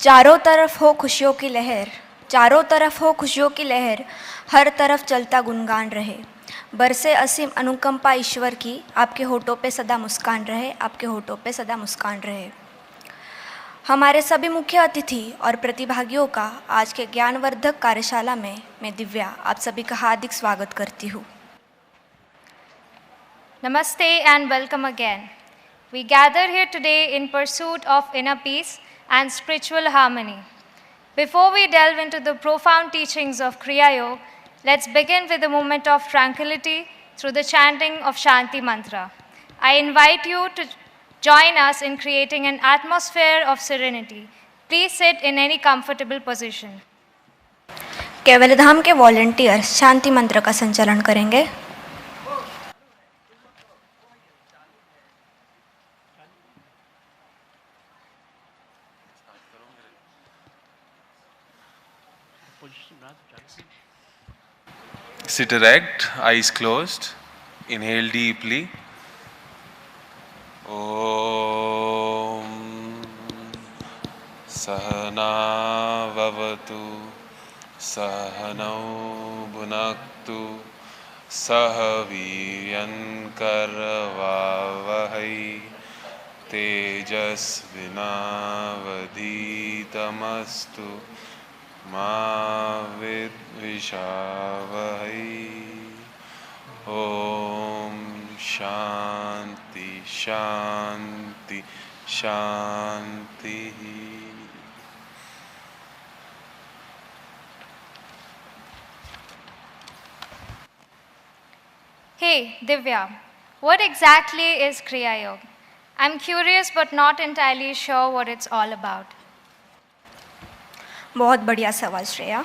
चारों तरफ हो खुशियों की लहर, चारों तरफ हो खुशियों की लहर, हर तरफ चलता गुणगान रहे। बरसे असीम अनुकंपा ईश्वर की, आपके होठों पे सदा मुस्कान रहे, आपके होठों पे सदा मुस्कान रहे। हमारे सभी मुख्य अतिथि और प्रतिभागियों का आज के ज्ञानवर्धक कार्यशाला में मैं दिव्या आप सभी का हार्दिक स्वागत करती हूँ। Namaste and welcome again. We gather here today in pursuit of inner peace and spiritual harmony. Before we delve into the profound teachings of Kriya Yoga, let's begin with a moment of tranquility through the chanting of Shanti Mantra. I invite you to join us in creating an atmosphere of serenity. Please sit in any comfortable position. Kaivalyadham के volunteers शांति मंत्र का संचालन करेंगे। Sit erect, eyes closed. Inhale deeply. Om Sahana Vavatu Sahanau Bhunaktu Sahaviryan Karavavahai Tejasvinavadhitamastu Ma vidvishavahai. Om Shanti Shanti Shanti. Hey, Divya, what exactly is Kriya Yoga? I'm curious but not entirely sure what it's all about. बहुत बढ़िया सवाल श्रेया।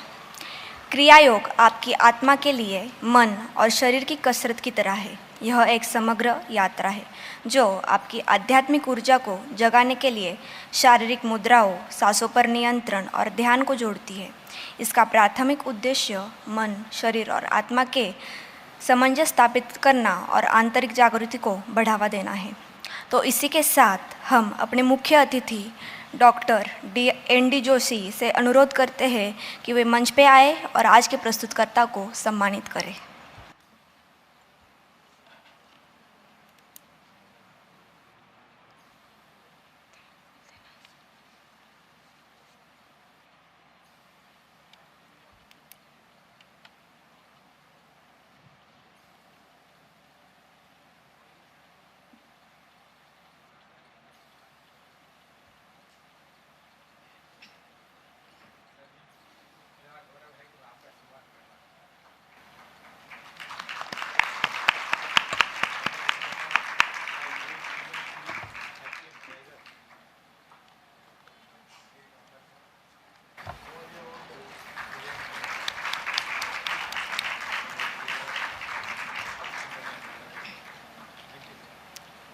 क्रिया योग आपकी आत्मा के लिए मन और शरीर की कसरत की तरह है। यह एक समग्र यात्रा है जो आपकी आध्यात्मिक ऊर्जा को जगाने के लिए शारीरिक मुद्राओं, सांसों पर नियंत्रण और ध्यान को जोड़ती है। इसका प्राथमिक उद्देश्य मन, शरीर और आत्मा के सामंजस्य स्थापित करना और आंतरिक जागृति को बढ़ावा देना है। तो इसी के साथ हम अपने मुख्य अतिथि डॉक्टर ND जोशी से अनुरोध करते हैं कि वे मंच पे आए और आज के प्रस्तुतकर्ता को सम्मानित करें।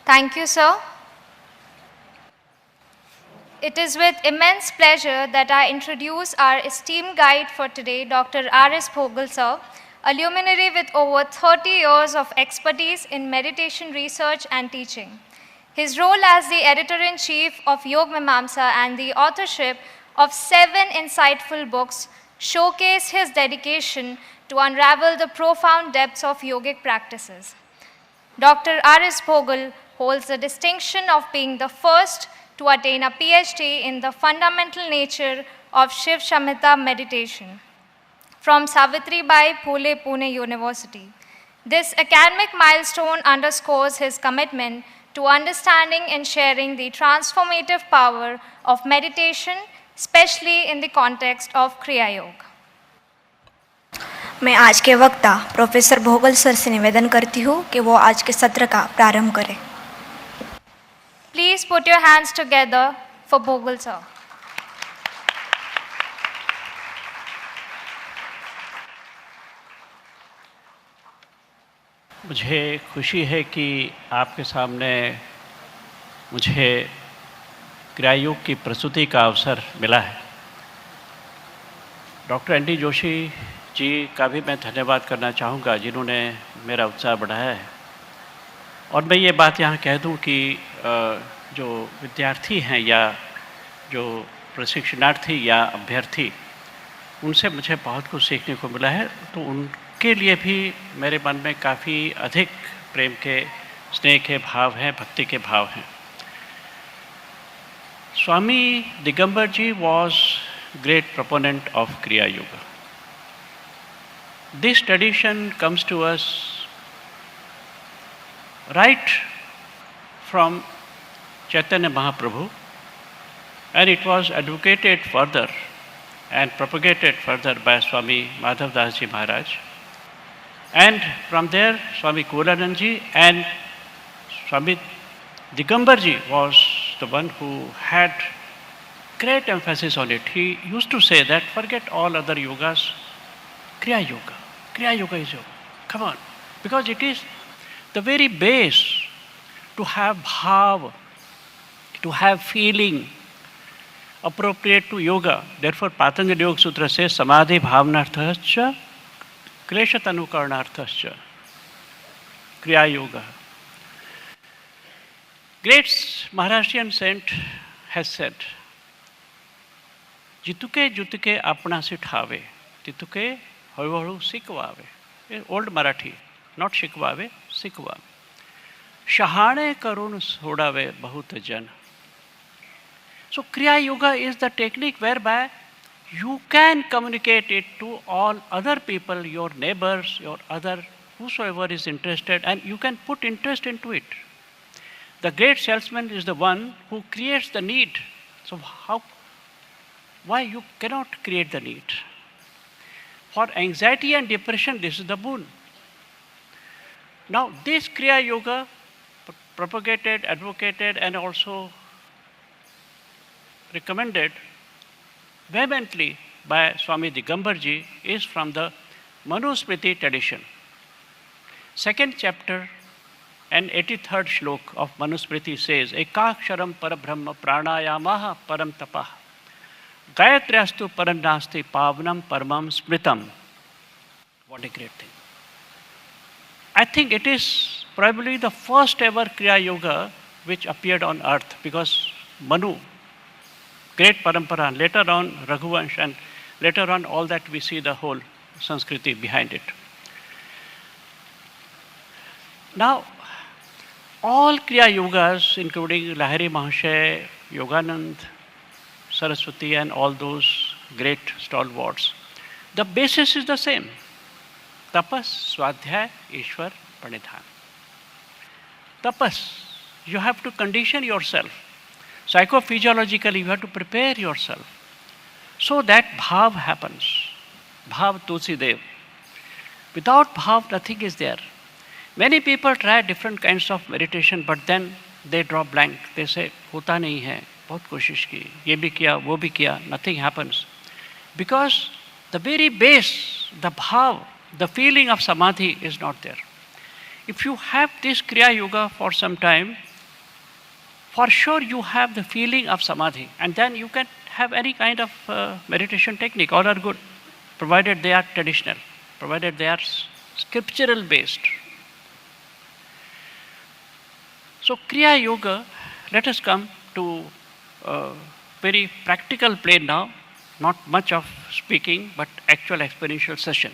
Thank you, sir. It is with immense pleasure that I introduce our esteemed guide for today, Dr. R.S. Bhogal, sir, a luminary with over 30 years of expertise in meditation research and teaching. His role as the editor-in-chief of Yog Mimamsa and the authorship of 7 insightful books showcase his dedication to unravel the profound depths of yogic practices. Dr. R.S. Bhogal holds the distinction of being the first to attain a PhD in the fundamental nature of Shiv Shamhita meditation from Savitribai Phule Pune University. This academic milestone underscores his commitment to understanding and sharing the transformative power of meditation, especially in the context of Kriya Yoga. मैं आज के वक्ता professor भोगल sir से निवेदन करती हूँ कि वो आज के सत्र का प्रारंभ करें। Please put your hands together for Bhogal sir. मुझे खुशी है कि आपके सामने मुझे क्रिया योग की प्रस्तुति का अवसर मिला है। डॉक्टर ND जोशी जी का भी मैं धन्यवाद करना चाहूँगा जिन्होंने मेरा उत्साह बढ़ाया है। और मैं ये बात यहाँ कह दूँ कि जो विद्यार्थी हैं या जो प्रशिक्षणार्थी या अभ्यर्थी, उनसे मुझे बहुत कुछ सीखने को मिला है। तो उनके लिए भी मेरे मन में काफ़ी अधिक प्रेम के, स्नेह के भाव हैं, भक्ति के भाव हैं। स्वामी दिगंबर जी was great proponent of Kriya Yoga. This tradition comes to us right from Chaitanya Mahaprabhu, and it was advocated further and propagated further by Swami Madhav Das Ji Maharaj. And from there, Swami Kulanand Ji and Swami Digambar Ji was the one who had great emphasis on it. He used to say that forget all other yogas, Kriya Yoga. Kriya Yoga is yoga. Come on. Because it is the very base to have bhav, to have feeling appropriate to yoga. Therefore, Patanjali Yoga Sutra says, Samadhi bhavnarthascha, kleshatanukarnarthascha, Kriya Yoga. Great Maharashtrian saint has said, Jituke jutuke apna se thave, tituke halu sikvave. Old Marathi, not shikvave, sikvave. Shahane karun sodave bahut jan. So Kriya Yoga is the technique whereby you can communicate it to all other people, your neighbors, your other, whosoever is interested, and you can put interest into it. The great salesman is the one who creates the need. So why you cannot create the need? For anxiety and depression, this is the boon. Now this Kriya Yoga, propagated, advocated, and also recommended vehemently by Swami Digambar Ji, is from the Manusmriti tradition. Second chapter and 83rd shlok of Manusmriti says, Ekaksharam parabrahma pranayamaha param tapah gayatriyastu parannasti pavnam paramam smritam. What a great thing. I think it is probably the first ever Kriya Yoga which appeared on earth, because Manu, great parampara, later on Raghuvansh, and later on all that we see the whole Sanskriti behind it. Now, all Kriya Yogas, including Lahiri Mahasaya, Yoganand, Saraswati, and all those great stalwarts, the basis is the same. Tapas, Swadhyay, Ishwar, Pranidhan. Tapas, you have to condition yourself. Psychophysiologically, you have to prepare yourself so that bhav happens. Bhav Tulsi Dev. Without bhav, nothing is there. Many people try different kinds of meditation, but then they draw blank. They say, hota nahi hai, bahut koshish ki, ye bhi kiya, wo bhi kiya, nothing happens. Because the very base, the bhav, the feeling of samadhi is not there. If you have this Kriya Yoga for some time, for sure you have the feeling of samadhi, and then you can have any kind of meditation technique. All are good, provided they are traditional, provided they are scriptural based. So Kriya Yoga, let us come to a very practical plane now, not much of speaking, but actual experiential session.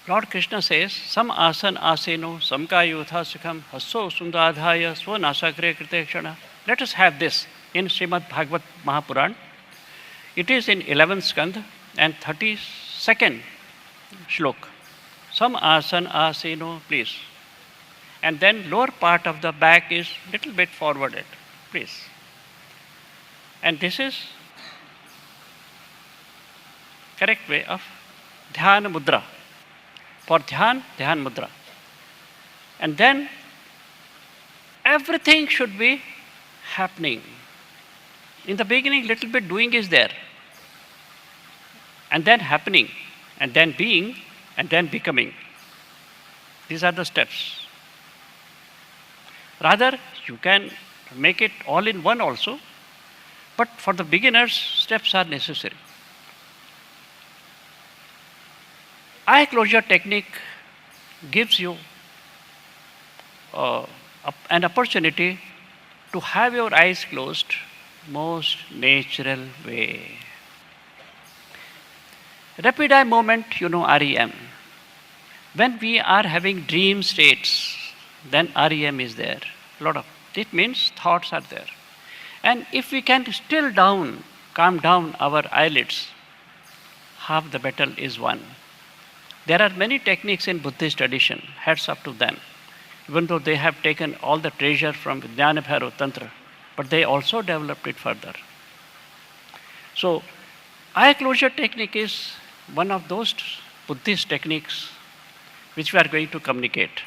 Lord Krishna says, Sam asan aseno, samkayotha sukham, hasso sundadhaya, swanasakre krite kshana. Let us have this in Srimad Bhagavat Mahapuran. It is in 11th Skand and 32nd shlok. Sam asan aseno, please. And then lower part of the back is little bit forwarded, please. And this is correct way of dhyana mudra. For dhyan, dhyan mudra. And then everything should be happening. In the beginning, little bit doing is there. And then happening, and then being, and then becoming. These are the steps. Rather, you can make it all in one also, but for the beginners, steps are necessary. Eye closure technique gives you an opportunity to have your eyes closed, most natural way. Rapid eye movement, you know, REM. When we are having dream states, then REM is there. It means thoughts are there. And if we can calm down our eyelids, half the battle is won. There are many techniques in Buddhist tradition, hats off to them, even though they have taken all the treasure from Jnana Bhairav Tantra, but they also developed it further. So, eye closure technique is one of those Buddhist techniques which we are going to communicate.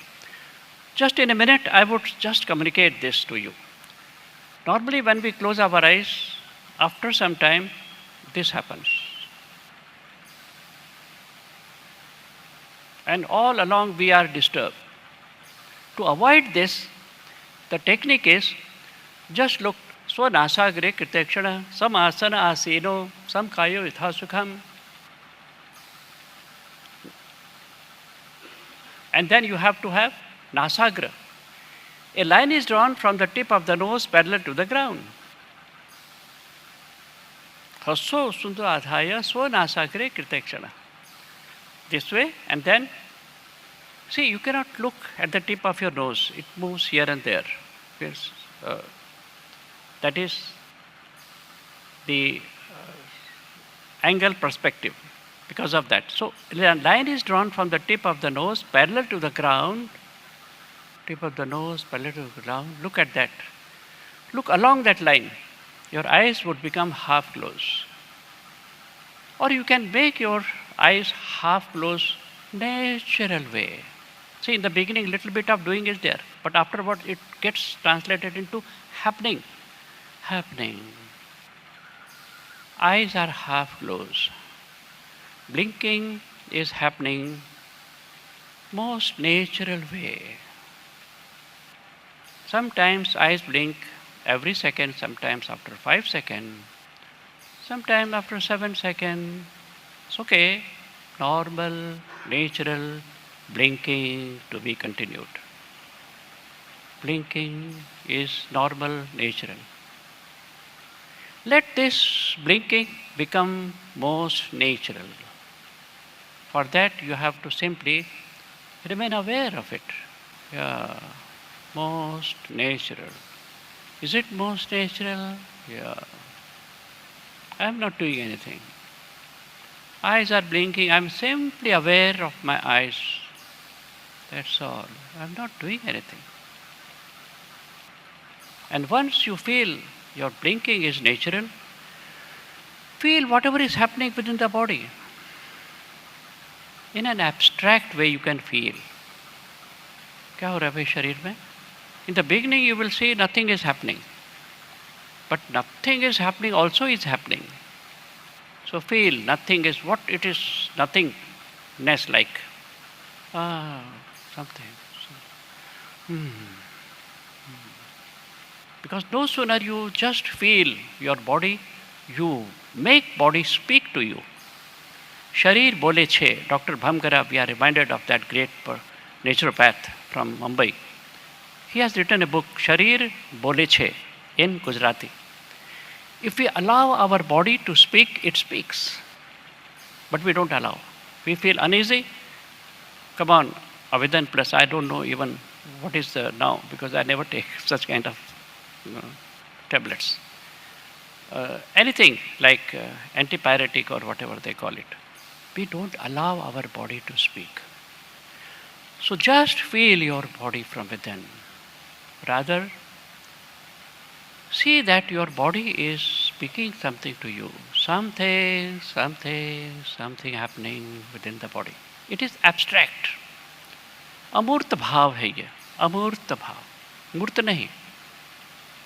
Just in a minute, I would just communicate this to you. Normally, when we close our eyes, after some time, this happens. And all along we are disturbed. To avoid this, the technique is just look, swanasagre kritekshana, sam asana asino, sam kayo ithasukham. And then you have to have nasagra. A line is drawn from the tip of the nose parallel to the ground. Hasso sundu adhaya swanasagre kritekshana. This way, and then, see, you cannot look at the tip of your nose. It moves here and there. That is the angle perspective because of that. So, a line is drawn from the tip of the nose parallel to the ground. Tip of the nose parallel to the ground. Look at that. Look along that line. Your eyes would become half closed. Or you can make your eyes half closed, natural way. See, in the beginning, little bit of doing is there, but afterward it gets translated into happening. Happening. Eyes are half closed. Blinking is happening most natural way. Sometimes eyes blink every second, sometimes after 5 seconds, sometimes after 7 seconds. It's okay, normal, natural blinking to be continued. Blinking is normal, natural. Let this blinking become most natural. For that you have to simply remain aware of it. Yeah, most natural. Is it most natural? Yeah. I am not doing anything. Eyes are blinking. I am simply aware of my eyes. That's all. I am not doing anything. And once you feel your blinking is natural, feel whatever is happening within the body. In an abstract way you can feel. क्या हो रहा है भाई शरीर में? In the beginning you will see nothing is happening. But nothing is happening also is happening. So feel nothing is what it is, nothingness like. Something. Because no sooner you just feel your body, you make body speak to you. Sharir bole che, Dr. Bhamkara, we are reminded of that great naturopath from Mumbai. He has written a book, Sharir bole che, in Gujarati. If we allow our body to speak, it speaks. But we don't allow. We feel uneasy. Come on, Avidan plus, I don't know even what is the now, because I never take such kind of tablets. Anything like antipyretic or whatever they call it. We don't allow our body to speak. So just feel your body from within. Rather, see that your body is speaking something to you. Something happening within the body. It is abstract. Amurta bhav hai ye. Amurta bhav. Murta nahi.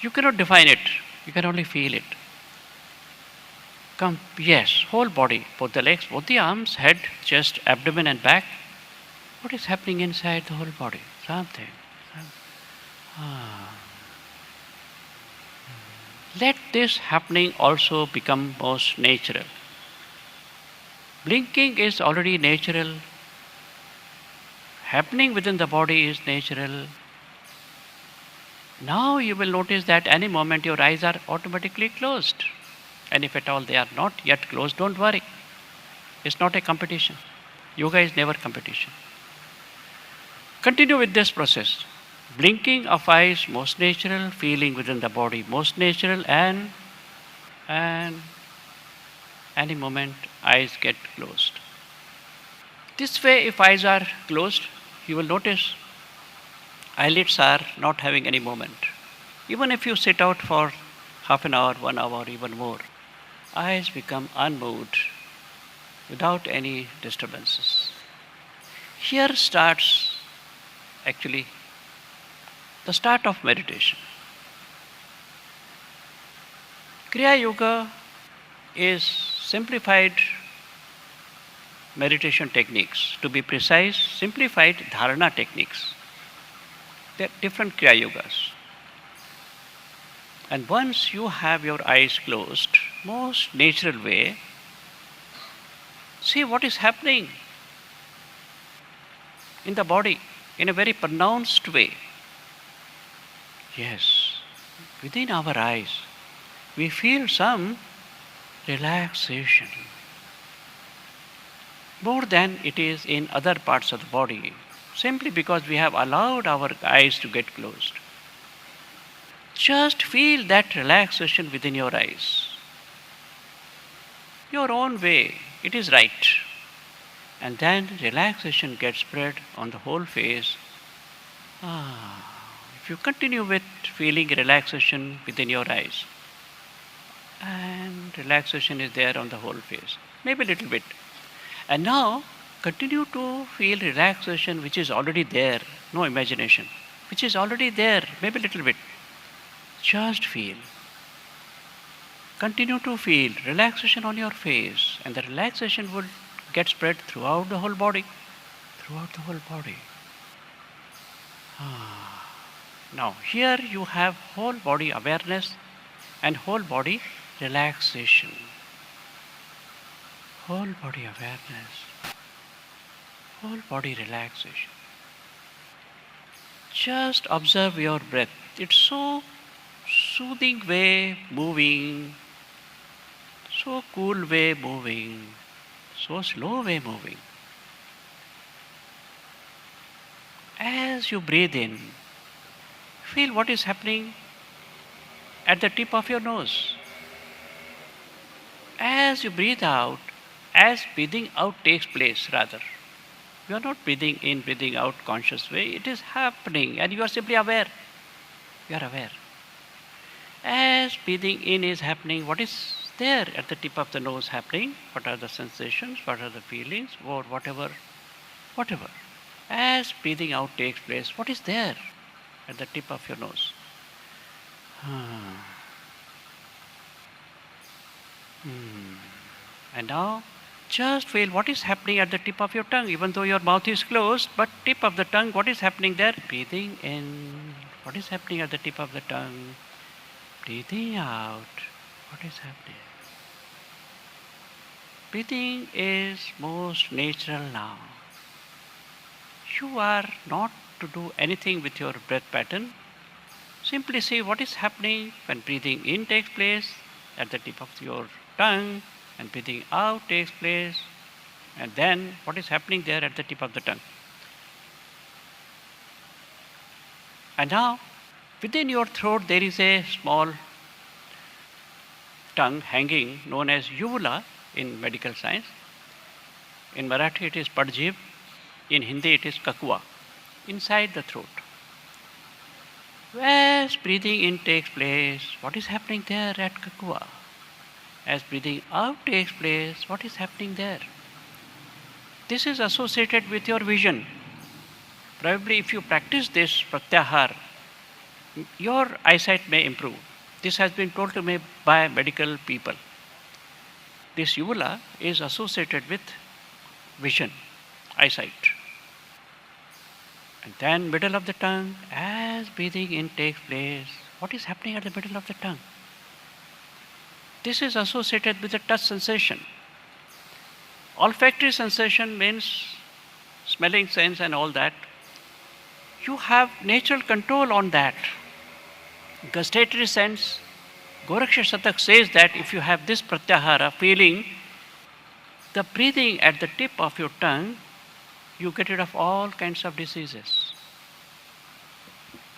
You cannot define it. You can only feel it. Come, yes, whole body, both the legs, both the arms, head, chest, abdomen and back. What is happening inside the whole body? Something. Let this happening also become most natural. Blinking is already natural. Happening within the body is natural. Now you will notice that any moment your eyes are automatically closed. And if at all they are not yet closed, don't worry. It's not a competition. Yoga is never competition. Continue with this process. Blinking of eyes, most natural, feeling within the body, most natural, and any moment eyes get closed. This way, if eyes are closed, you will notice eyelids are not having any movement. Even if you sit out for half an hour, 1 hour, even more, eyes become unmoved without any disturbances. Here starts actually the start of meditation. Kriya Yoga is simplified meditation techniques. To be precise, simplified dharana techniques. There are different Kriya Yogas. And once you have your eyes closed, most natural way, see what is happening in the body in a very pronounced way. Yes, within our eyes, we feel some relaxation more than it is in other parts of the body, simply because we have allowed our eyes to get closed. Just feel that relaxation within your eyes. Your own way, it is right. And then relaxation gets spread on the whole face. If you continue with feeling relaxation within your eyes, and relaxation is there on the whole face, maybe a little bit. And now continue to feel relaxation which is already there, no imagination, which is already there, maybe a little bit. Just feel. Continue to feel relaxation on your face, and the relaxation will get spread throughout the whole body. Throughout the whole body. Now here you have whole body awareness and whole body relaxation. Whole body awareness. Whole body relaxation. Just observe your breath. It's so soothing way moving, so cool way moving, so slow way moving. As you breathe in, feel what is happening at the tip of your nose. As you breathe out, as breathing out takes place rather, you are not breathing in, breathing out conscious way, it is happening and you are simply aware. You are aware. As breathing in is happening, what is there at the tip of the nose happening? What are the sensations? What are the feelings? Or whatever. As breathing out takes place, what is there at the tip of your nose? And now, just feel what is happening at the tip of your tongue, even though your mouth is closed, but tip of the tongue, what is happening there? Breathing in, what is happening at the tip of the tongue? Breathing out, what is happening? Breathing is most natural now. You are not to do anything with your breath pattern. Simply see what is happening when breathing in takes place at the tip of your tongue and breathing out takes place, and then what is happening there at the tip of the tongue. And now, within your throat there is a small tongue hanging known as uvula in medical science. In Marathi it is padjib, in Hindi it is kakua, inside the throat. As breathing in takes place, what is happening there at kakua? As breathing out takes place, what is happening there? This is associated with your vision. Probably if you practice this pratyahar, your eyesight may improve. This has been told to me by medical people. This uvula is associated with vision, eyesight. And then middle of the tongue, as breathing in takes place, what is happening at the middle of the tongue? This is associated with the touch sensation. Olfactory sensation means smelling sense and all that. You have natural control on that. gustatory sense. Goraksha Satak says that if you have this pratyahara feeling, the breathing at the tip of your tongue, you get rid of all kinds of diseases.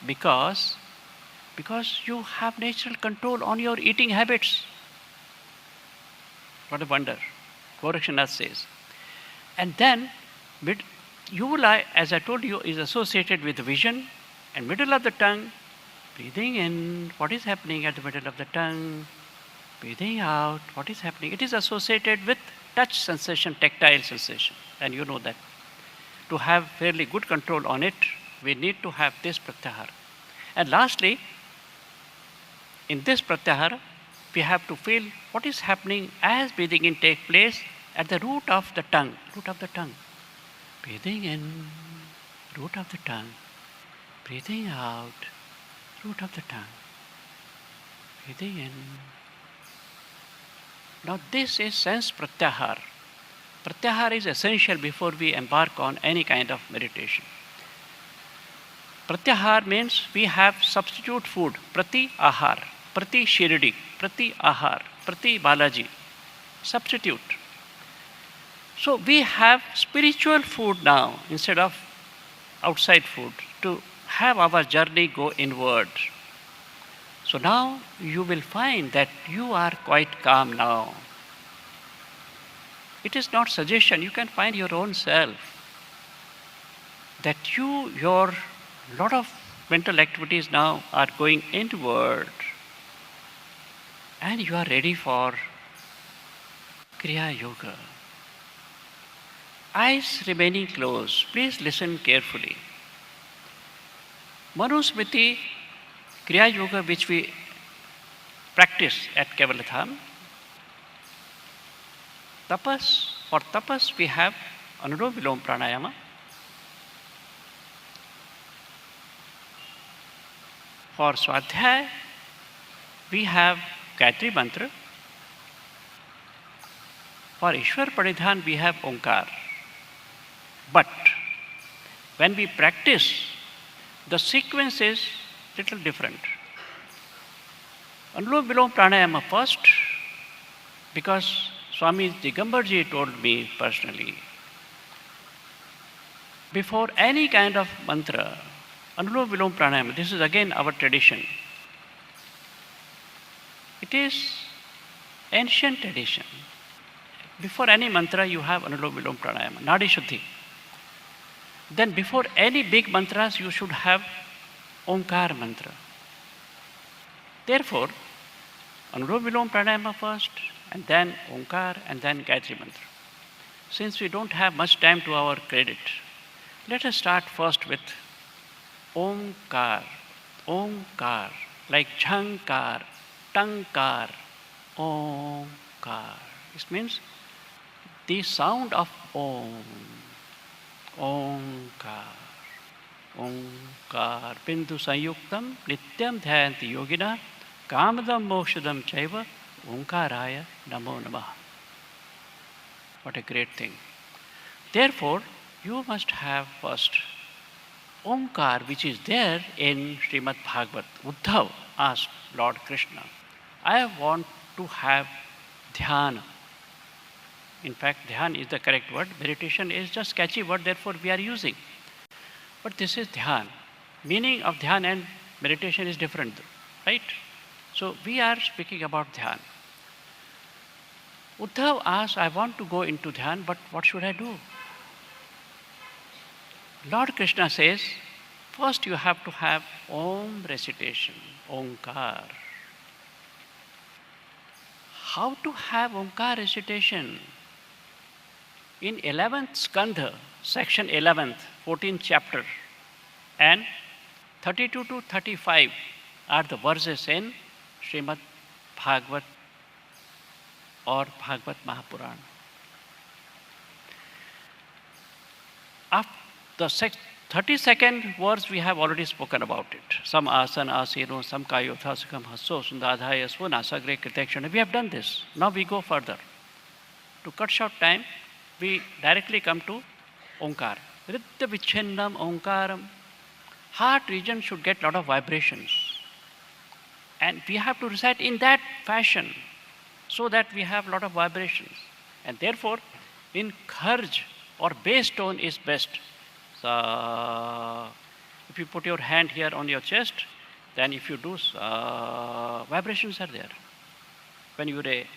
Because you have natural control on your eating habits. What a wonder. Gorakshanath says. And then, uvula, as I told you, is associated with vision, and middle of the tongue, breathing in, what is happening at the middle of the tongue, breathing out, what is happening. It is associated with touch sensation, tactile sensation, and you know that. To have fairly good control on it, we need to have this pratyahara. And lastly, in this pratyahara, we have to feel what is happening as breathing in takes place at the root of the tongue, Breathing in, root of the tongue. Breathing out, root of the tongue. Breathing in. Now this is sense pratyahara. Pratyahara is essential before we embark on any kind of meditation. Pratyahara means we have substitute food, prati ahar, prati shirdi, prati ahar, prati balaji, substitute. So we have spiritual food now instead of outside food to have our journey go inward. So now you will find that you are quite calm now. It is not suggestion, you can find your own self. That your lot of mental activities now are going inward. And you are ready for Kriya Yoga. Eyes remaining closed, please listen carefully. Manusmriti Kriya Yoga, which we practice at Kaivalyadhama. For tapas we have Anulom Vilom Pranayama. For Swadhyaya we have Gayatri Mantra. For Ishwar Pranidhan we have Omkar. But when we practice, the sequence is little different. Anulom Vilom Pranayama first, because Swami Digambarji told me personally, before any kind of mantra, Anulom Vilom Pranayama, this is again our tradition. It is ancient tradition. Before any mantra, you have Anulom Vilom Pranayama, Nadi Shuddhi. Then before any big mantras, you should have Omkar mantra. Therefore, Anulom Vilom Pranayama first, and then Omkar, and then Gayatri mantra. Since we don't have much time to our credit, let us start first with Omkar. Omkar, like Jhankar, Tankar, Omkar. This means the sound of Om. Omkar. Omkar. Bindu Sanyuktam Nityam Dhyanti Yogina Kamadam Mokshadam Chaiva Omkaraya Namo Namaha. What a great thing. Therefore, you must have first Omkar, which is there in Srimad Bhagavat. Uddhav asked Lord Krishna, I want to have dhyana. In fact, dhyan is the correct word. Meditation is just catchy word, therefore we are using. But this is dhyan. Meaning of dhyan and meditation is different, right? So we are speaking about dhyan. Uddhav asked, I want to go into dhyan, but what should I do? Lord Krishna says, first you have to have Om recitation, Omkar. How to have Omkar recitation? In 11th Skandha, section 11th, 14th chapter, and 32 to 35 are the verses in Srimad Bhagavat or Bhagavat Mahapurana. The 32nd verse we have already spoken about it. Sam asana asino, sam kayothasakam hasso sundadhaya svanasagre kritekshana. We have done this. Now we go further. To cut short time, we directly come to Omkar. Riddha vichennam Omkaram. Heart region should get lot of vibrations. And we have to recite in that fashion so that we have a lot of vibrations. And therefore, in kharj or bass tone is best. Sa, if you put your hand here on your chest, then if you do vibrations are there. When you re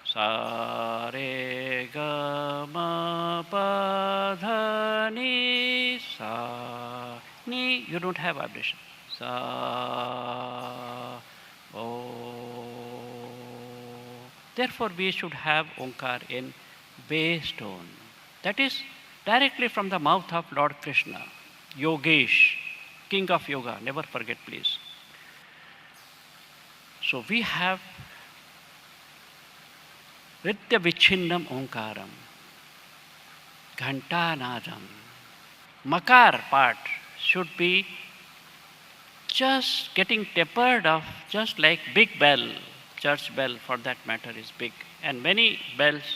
sa re ga ma pa dha ni sa ni, you don't have vibration. Sa o. Therefore, we should have Omkar in bass tone. That is directly from the mouth of Lord Krishna, Yogesh, King of Yoga. Never forget, please. So we have Ritya Vichinnam Omkaram, Ghantanadam. Makar part should be just getting tapered off, just like big bell, church bell for that matter is big. And many bells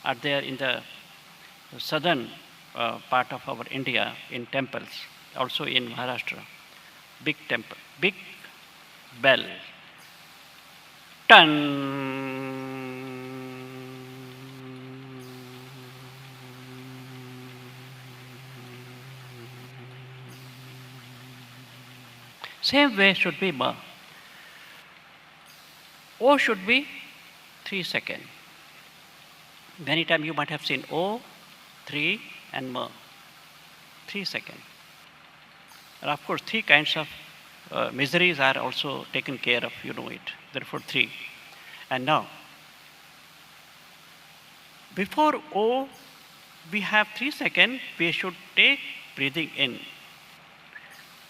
are there in the southern part of our India in temples, also in Maharashtra. Big temple, big bell. Tan. Same way should be ma. O should be 3 seconds. Many times you might have seen O, 3 and ma. 3 seconds. And of course, 3 kinds of miseries are also taken care of, you know it. Therefore, 3. And now, before O, we have 3 seconds, we should take breathing in.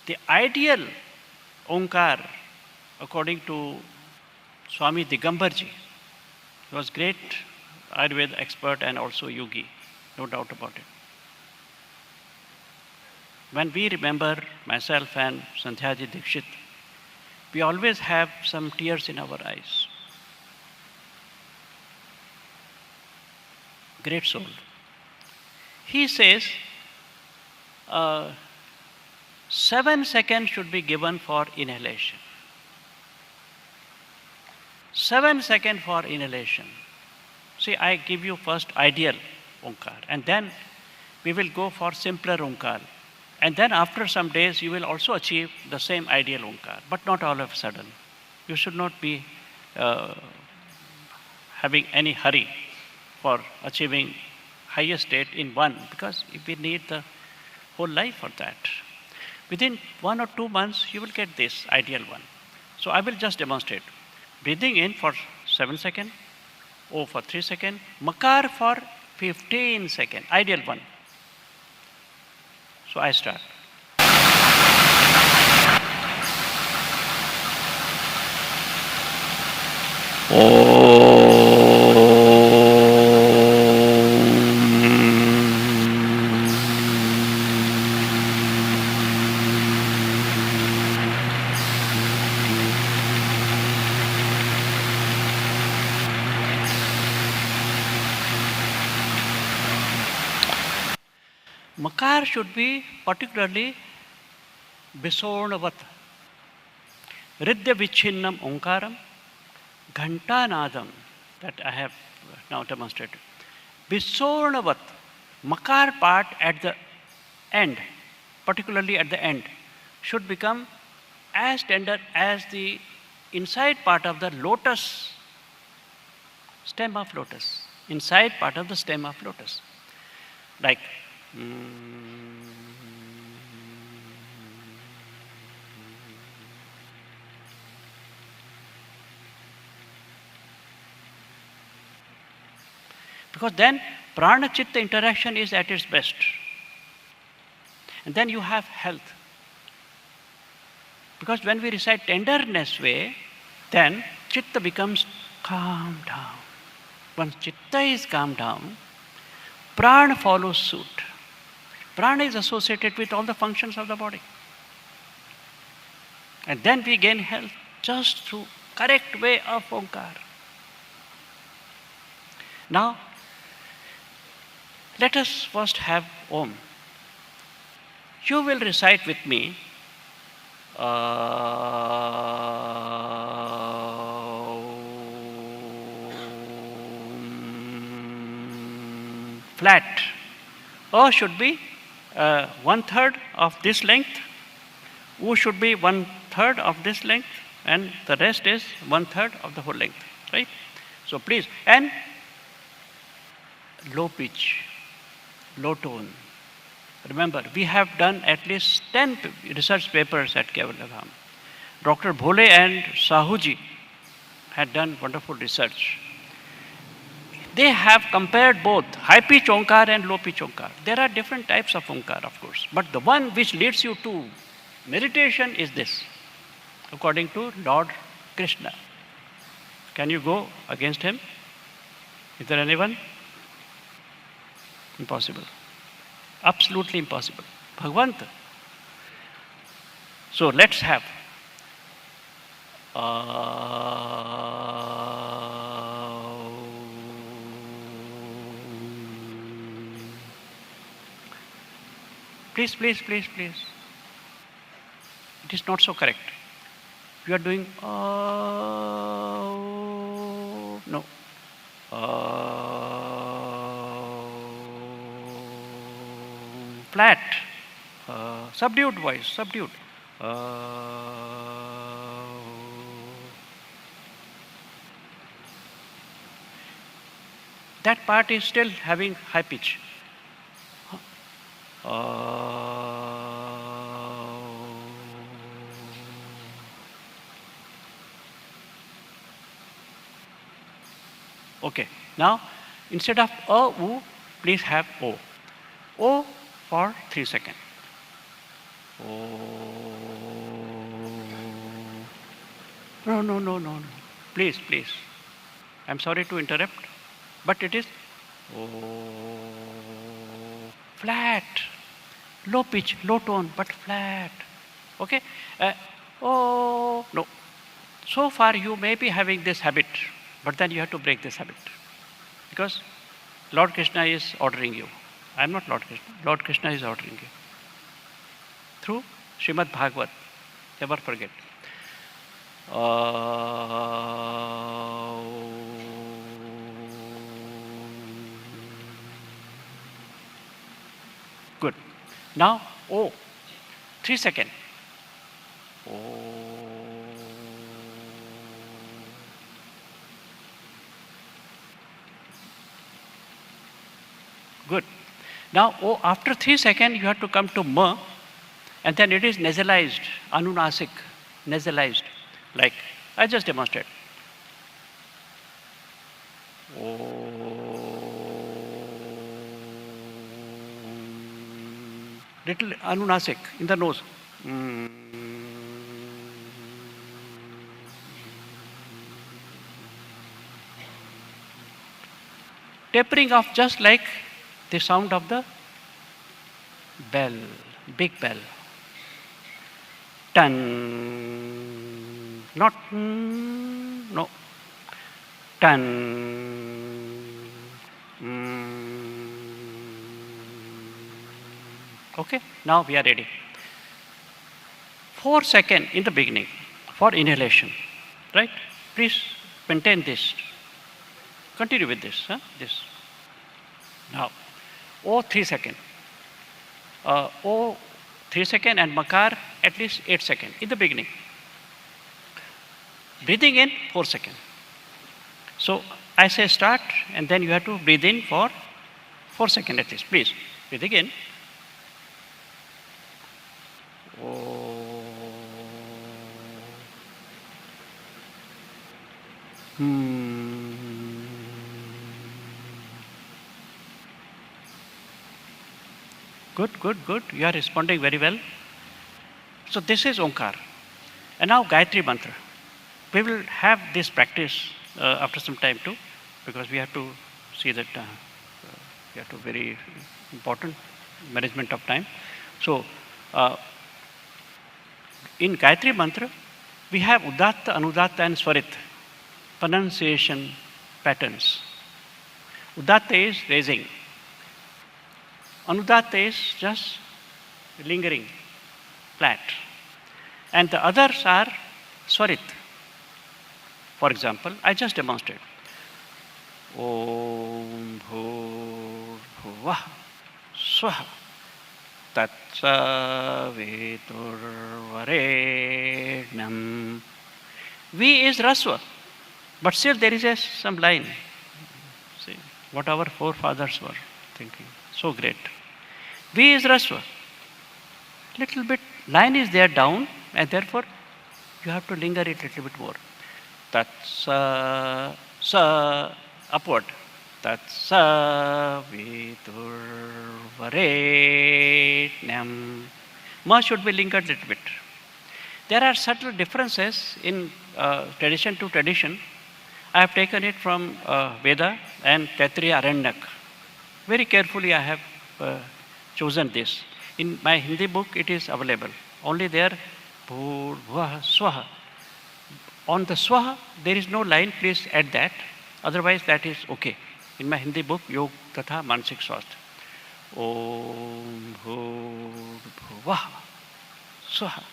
The ideal Omkar, according to Swami Digambarji, he was great Ayurveda expert and also yogi, no doubt about it. When we remember myself and Sandhyaji Dikshit, we always have some tears in our eyes. Great soul. He says 7 seconds should be given for inhalation. 7 seconds for inhalation. See, I give you first ideal Omkar, and then we will go for simpler Omkar. And then after some days, you will also achieve the same ideal Omkar, but not all of a sudden. You should not be having any hurry for achieving higher state in one, because we need the whole life for that. Within 1 or 2 months, you will get this ideal one. So I will just demonstrate. Breathing in for 7 seconds, O for 3 seconds, Makar for 15 seconds, ideal one. So I start. Makar should be particularly Bisornavat, Ridya Vichinnam Omkaram, Ghantanadam, that I have now demonstrated. Bisornavat, Makar part at the end, particularly at the end, should become as tender as the inside part of the lotus, stem of lotus, inside part of the stem of lotus. Like because then prana chitta interaction is at its best. And then you have health. Because when we recite tenderness way, then chitta becomes calm down. Once chitta is calm down, prana follows suit. Prana is associated with all the functions of the body. And then we gain health just through correct way of Omkar. Now, let us first have Om. You will recite with me flat. A should be 1/3 of this length, U should be 1/3 of this length, and the rest is 1/3 of the whole length, right? So please, and low pitch, low tone. Remember, we have done at least 10 research papers at Kaivalyadhama. Dr. Bhogal and Sahuji had done wonderful research. They have compared both high pitch Omkar and low pitch Omkar. There are different types of Omkar, of course, but the one which leads you to meditation is this, according to Lord Krishna. Can you go against him? Is there anyone? Impossible. Absolutely impossible. Bhagavant. So let's have please, please, please, please. It is not so correct. You are doing no. Flat, subdued voice, subdued. That part is still having high pitch. Okay, now instead of U, please have O. O for 3 seconds. No, no, no, no, no. Please, please. I'm sorry to interrupt, but it is flat, low pitch, low tone, but flat. Okay? No. So far you may be having this habit, but then you have to break this habit. Because Lord Krishna is ordering you. I am not Lord Krishna. Lord Krishna is ordering you. Through Srimad Bhagavat. Never forget. Good. Now, O. 3 seconds. Good. Now, after 3 seconds, you have to come to Ma, and then it is nasalized, anunasik, nasalized, like I just demonstrated. Little anunasik in the nose. Tapering off just like the sound of the bell, big bell. Tan, not no. Tan. Okay, now we are ready. 4 seconds in the beginning for inhalation, right? Please maintain this. Continue with this. This. Now, O 3 seconds. O 3 seconds and Makar at least 8 seconds in the beginning. Breathing in 4 seconds. So I say start, and then you have to breathe in for 4 seconds at least. Please breathe in. Good, good, good. You are responding very well. So this is Omkar. And now Gayatri Mantra. We will have this practice after some time too, because we have to see that we have to very important management of time. So in Gayatri Mantra, we have Udatta, Anudatta and Swarit pronunciation patterns. Udatta is raising. Anudatta is just lingering, flat. And the others are Swarit. For example, I just demonstrated. Om Bhur Bhuvah Swaha Tatsaviturvarenam. V is Rasva, but still there is some line. See, what our forefathers were thinking. So great. V is Rasva. Little bit line is there down, and therefore you have to linger it a little bit more. Tatsa sa upward. Tatsa viturvarenam. Ma should be lingered a little bit. There are subtle differences in tradition to tradition. I have taken it from Veda and Taittiriya Aranyak. Very carefully I have chosen this. In my Hindi book it is available. Only there, Bhurvah Swaha. On the Swaha there is no line, please add that. Otherwise that is okay. In my Hindi book, Yog Tatha Mansik Swasth. Om Bhurvah Swaha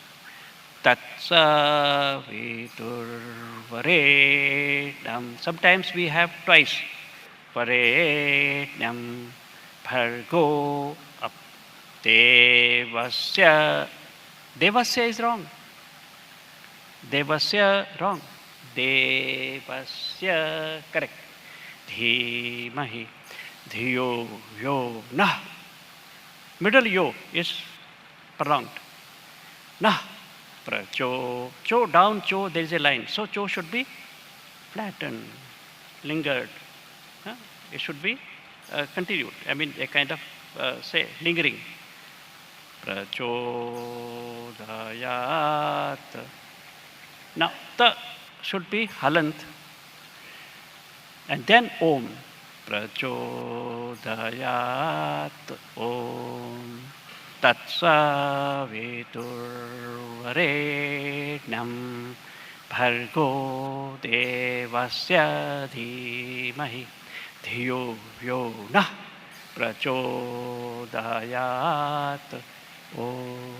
Tatsaviturvarenam. Sometimes we have twice. Varenam Bhargo up Devasya. Devasya is wrong. Devasya wrong. Devasya correct. Dhimahi Dhiyo Yo Nah. Middle Yo is prolonged. Nah. Pracho. Cho down Cho there is a line. So Cho should be flattened, lingered. It should be continued. I mean a kind of say lingering. Prachodayat. Now the should be halant. And then Om. Prachodayat Om. Tatsaviturvarenam Bhargo Devasya Dhimahi Dhiyo Yo Nah Prachodayat Om.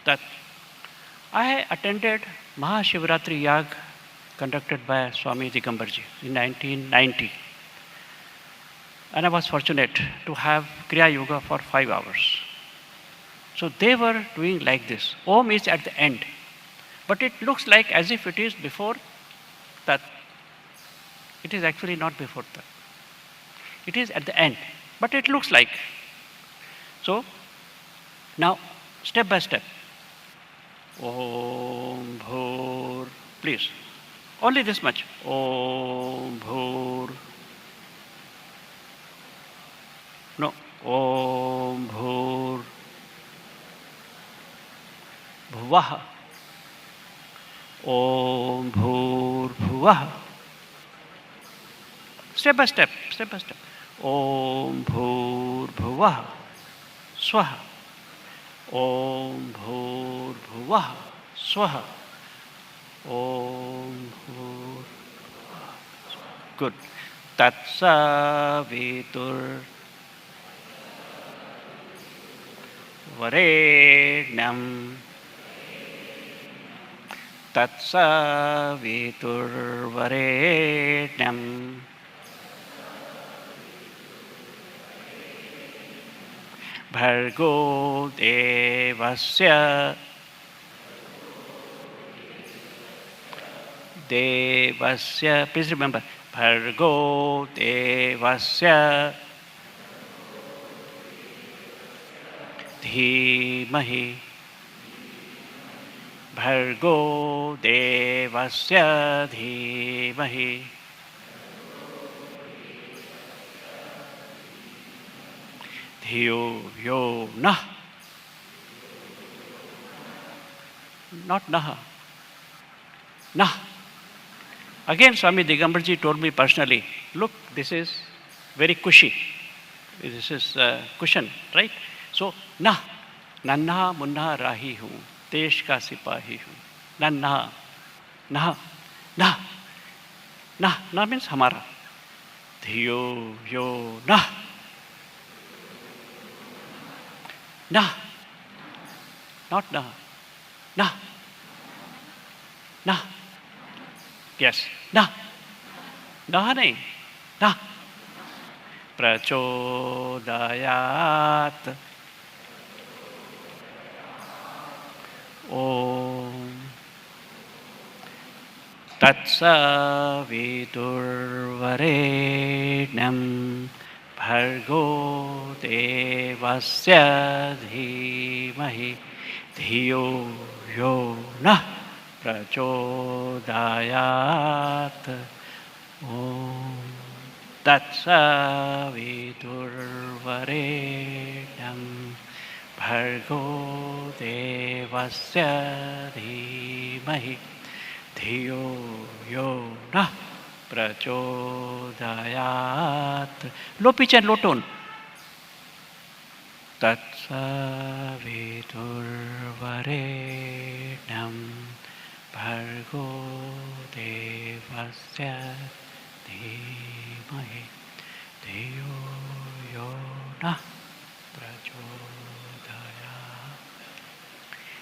Tat. I attended Mahashivratri Yag conducted by Swami Digambarji in 1990. And I was fortunate to have Kriya Yoga for 5 hours. So they were doing like this. Om is at the end. But it looks like as if it is before Tat. It is actually not before Tat. It is at the end. But it looks like. So now step by step. Om Bhur. Please. Only this much. Om Bhur. No. Om Bhur. Bhuvah. Om Bhur Bhuvah. Step by step, step by step. Om Bhur Bhuvah. Swaha. Om Bhur Bhuvah. Swaha. Om Bhur. Good. Tatsa Vitur Varenam. Tatsa Viturvarenam. Bhargo Devasya. Devasya. Please remember. Bhargo Devasya. Dhimahi. Bhargo Devasya Dhimahi. Dhiyo Yo Nah. Not Nah. Nah. Again, Swami Digambarji told me personally, look, this is very cushy. This is cushion, right? So, Nah. Nanna munna rahi hu. देश का सिपाही हूँ. नन्हा, नहा, ना, ना, ना means हमारा. धियो यो ना, ना, नॉट ना, ना, ना, यस, ना, ना नहीं, ना, प्रचोदयात् ॐ तत्सवितुर्वरेण्यं भर्गो देवस्य धीमहि धियो यो नः प्रचोदयात् ॐ तत्सवितुर्वरेण्यं भर्गो देवस्य धीमहि धियो यो नः प्रचोदयात्. Low pitch and low tone. तत्सवितुर्वरेण्यं भर्गो देवस्य धीमहि धियो यो नः प्रचोदयात्.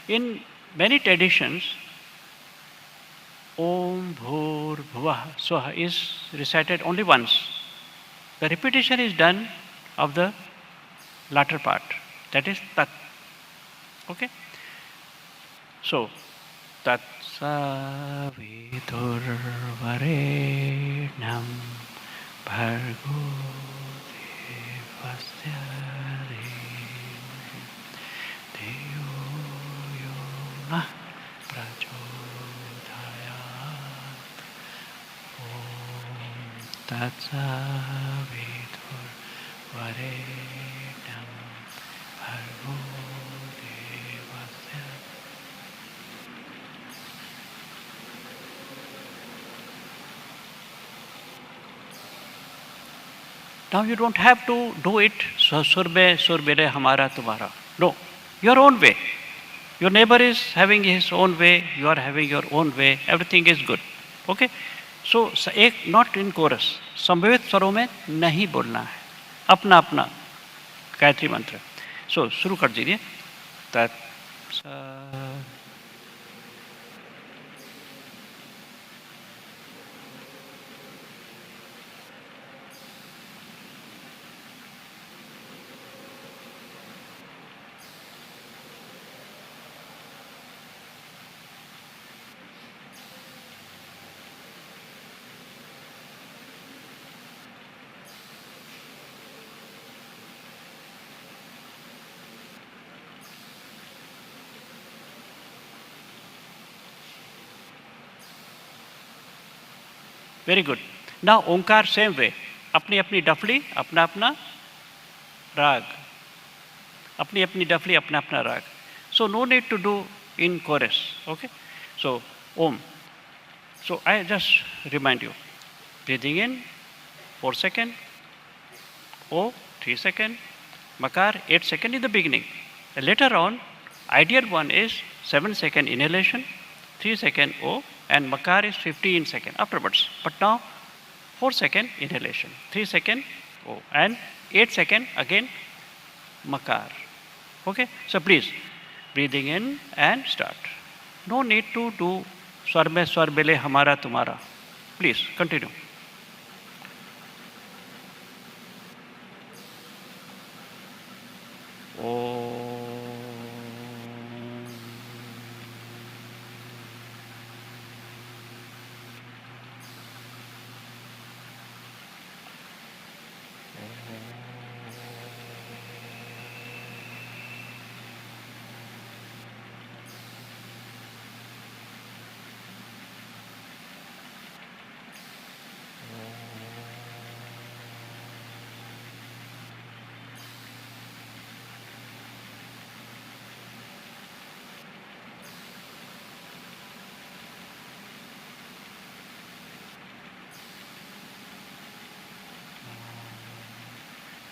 In many traditions, Om Bhur Bhuvah Swaha is recited only once. The repetition is done of the latter part, that is Tat. Okay? So, Tat Saviturvarenam Bhargo Devasya Dhimahi Dhiyo Yo Nah Prachodayat Om Tat Saviturvarenam Bhargo Devasya. Now you don't have to do it surbe surbere hamara tumhara. No, your own way. Your neighbor is having his own way, you are having your own way, everything is good. Okay? So एक not in chorus, संभवित स्वरों में नहीं बोलना है, अपना अपना गायत्री मंत्र. So शुरू कर दीजिए. तत् Very good. Now Omkar same way. अपनी अपनी डफली, अपना अपना राग. अपनी अपनी डफली, अपना अपना राग. So no need to do in chorus. Okay? So Om. So I just remind you. Breathing in 4 seconds. O 3 seconds. Makar 8 seconds in the beginning. And later on, ideal one is 7 second inhalation, 3 second O, and Makar is 15 seconds afterwards. But now 4 second inhalation, 3 second O, and 8 second again Makar. Okay? So please, breathing in and start. No need to do swar mein swar bele hamara tumhara. Please continue.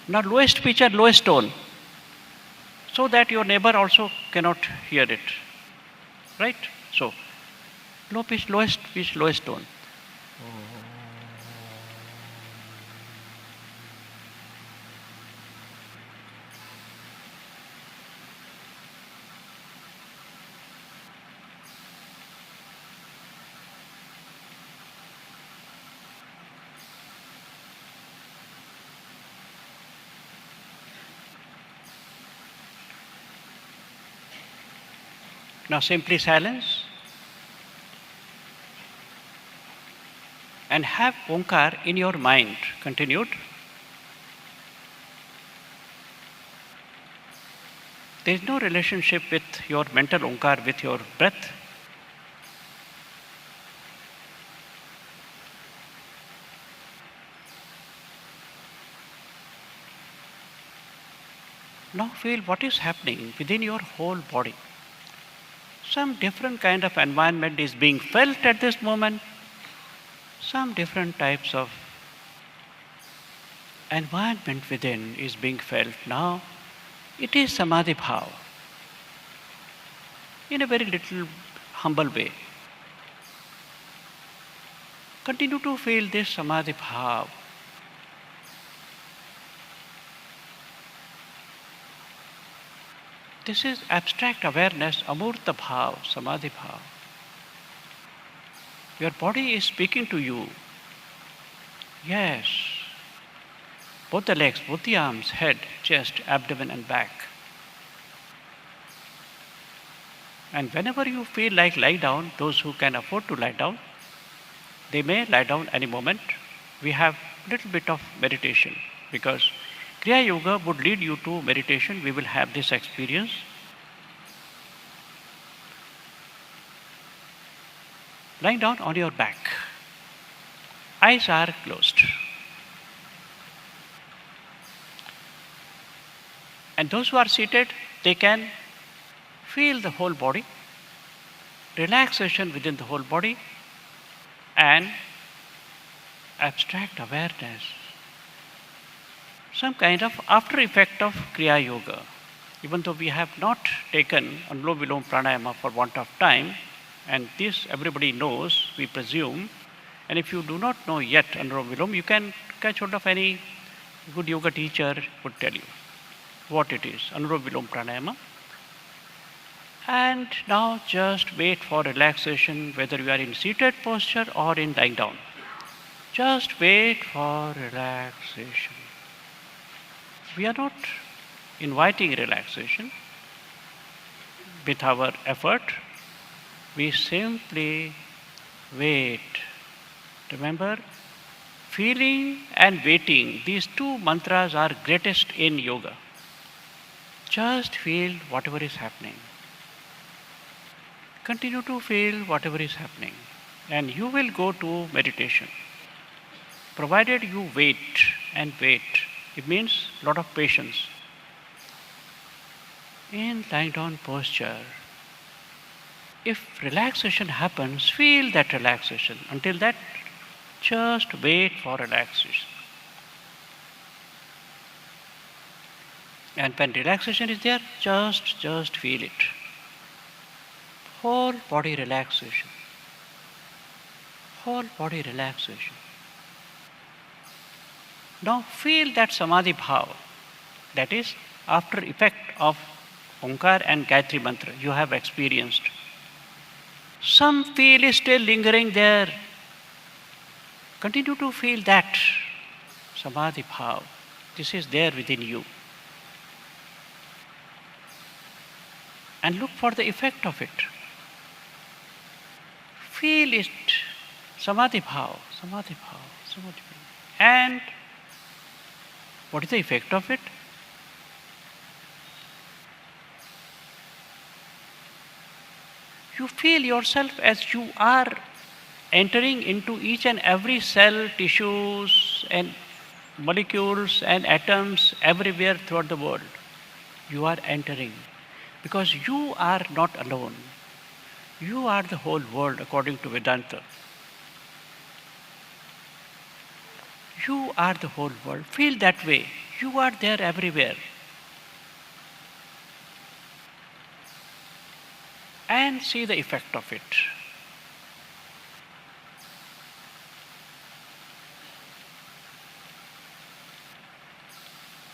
Now lowest pitch and lowest tone, so that your neighbor also cannot hear it. Right? So, low pitch, lowest tone. Now simply silence and have Omkar in your mind. Continued. There is no relationship with your mental Omkar with your breath. Now feel what is happening within your whole body. Some different kind of environment is being felt at this moment. Some different types of environment within is being felt now. It is Samadhi Bhav in a very little humble way. Continue to feel this Samadhi Bhav. This is abstract awareness, Amurta Bhav, Samadhi Bhav. Your body is speaking to you. Yes. Both the legs, both the arms, head, chest, abdomen and back. And whenever you feel like lie down, those who can afford to lie down, they may lie down any moment. We have a little bit of meditation because Kriya Yoga would lead you to meditation. We will have this experience. Lying down on your back. Eyes are closed. And those who are seated, they can feel the whole body, relaxation within the whole body, and abstract awareness. Some kind of after effect of Kriya Yoga. Even though we have not taken Anulom Vilom Pranayama for want of time, and this everybody knows, we presume, and if you do not know yet Anulom Vilom, you can catch hold of any good yoga teacher would tell you what it is, Anulom Vilom Pranayama. And now just wait for relaxation, whether you are in seated posture or in lying down. Just wait for relaxation. We are not inviting relaxation with our effort. We simply wait. Remember, feeling and waiting, these two mantras are greatest in yoga. Just feel whatever is happening. Continue to feel whatever is happening, and you will go to meditation. Provided you wait and wait. It means a lot of patience. In lying down posture, if relaxation happens, feel that relaxation. Until that, just wait for relaxation. And when relaxation is there, just feel it. Whole body relaxation. Whole body relaxation. Now feel that Samadhi Bhav, that is after effect of Omkar and Gayatri Mantra you have experienced. Some feel is still lingering there. Continue to feel that Samadhi Bhav. This is there within you. And look for the effect of it. Feel it, Samadhi Bhav, Samadhi Bhav, Samadhi Bhav. And what is the effect of it? You feel yourself as you are entering into each and every cell, tissues and molecules and atoms everywhere throughout the world. You are entering because you are not alone. You are the whole world according to Vedanta. You are the whole world. Feel that way. You are there everywhere. And see the effect of it.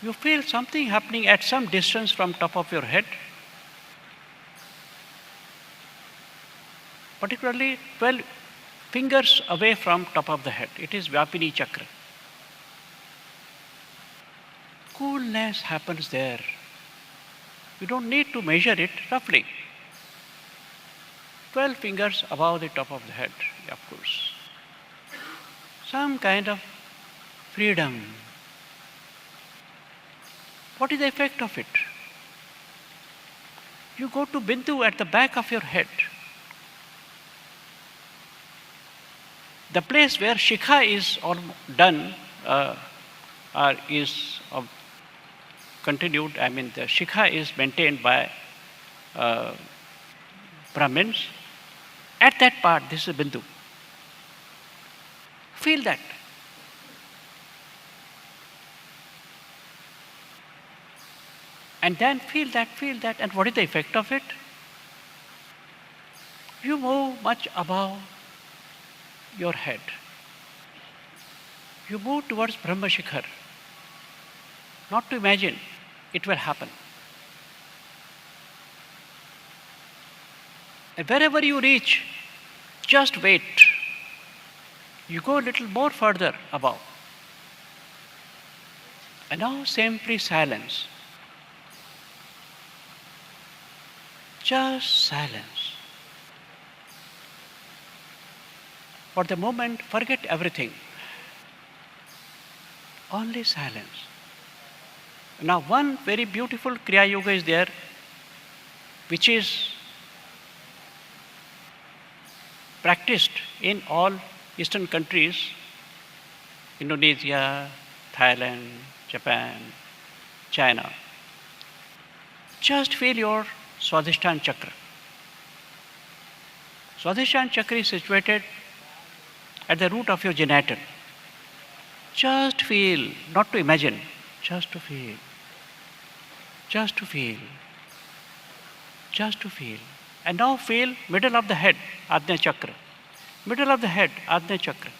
You feel something happening at some distance from top of your head. Particularly 12 fingers away from top of the head. It is Vyapini Chakra. Coolness happens there. You don't need to measure it roughly. 12 fingers above the top of the head, of course. Some kind of freedom. What is the effect of it? You go to Bindu at the back of your head. The place where Shikha is all done or is continued, I mean the Shikha is maintained by Brahmins. At that part, this is Bindu. Feel that. And then feel that, and what is the effect of it? You move much above your head. You move towards Brahma Shikhar. Not to imagine, it will happen. And wherever you reach, just wait. You go a little more further above. And now simply silence. Just silence. For the moment, forget everything. Only silence. Now, one very beautiful Kriya Yoga is there, which is practiced in all Eastern countries, Indonesia, Thailand, Japan, China. Just feel your Swadhisthana Chakra. Swadhisthana Chakra is situated at the root of your genital. Just feel, not to imagine, just to feel. Just to feel. Just to feel. And now feel middle of the head, Ajna Chakra. Middle of the head, Ajna Chakra.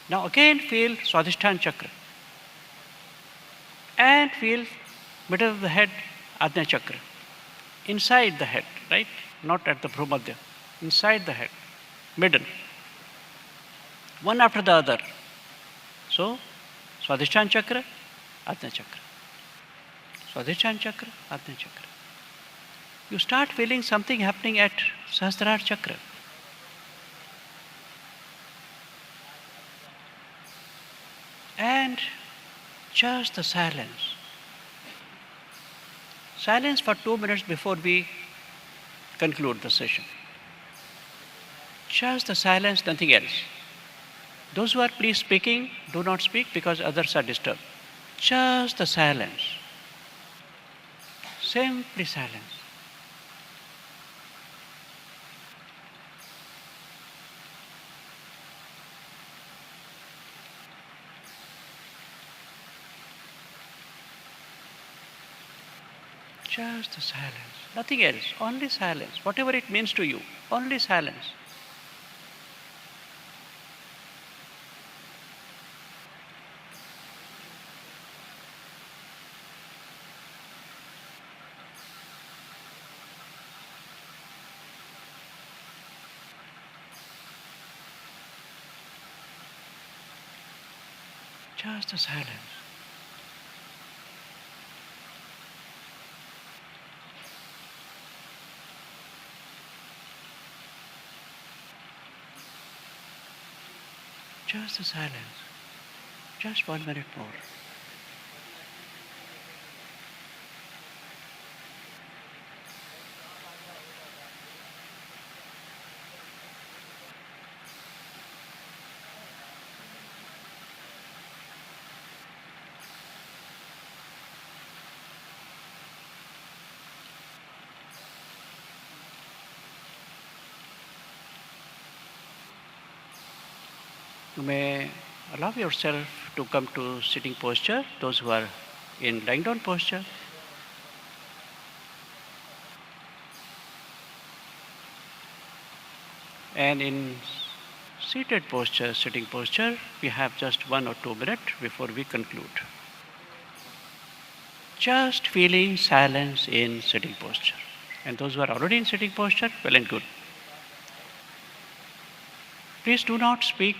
Now again feel Swadhisthana Chakra. And feel middle of the head, Ajna Chakra. Inside the head, right? Not at the Bhumadhya. Inside the head. Middle. One after the other. So, Swadhisthana Chakra, Ajna Chakra. Swadhisthana Chakra, Ajna Chakra. You start feeling something happening at Sahasrara Chakra. And just the silence. Silence for 2 minutes before we conclude the session. Just the silence, nothing else. Those who are please speaking, do not speak because others are disturbed. Just the silence. Simply silence. Just the silence. Nothing else. Only silence. Whatever it means to you. Only silence. Just the silence. Just the silence. Just 1 minute more. You may allow yourself to come to sitting posture, those who are in lying down posture. And in seated posture, sitting posture, we have just 1 or 2 minutes before we conclude. Just feeling silence in sitting posture. And those who are already in sitting posture, well and good. Please do not speak.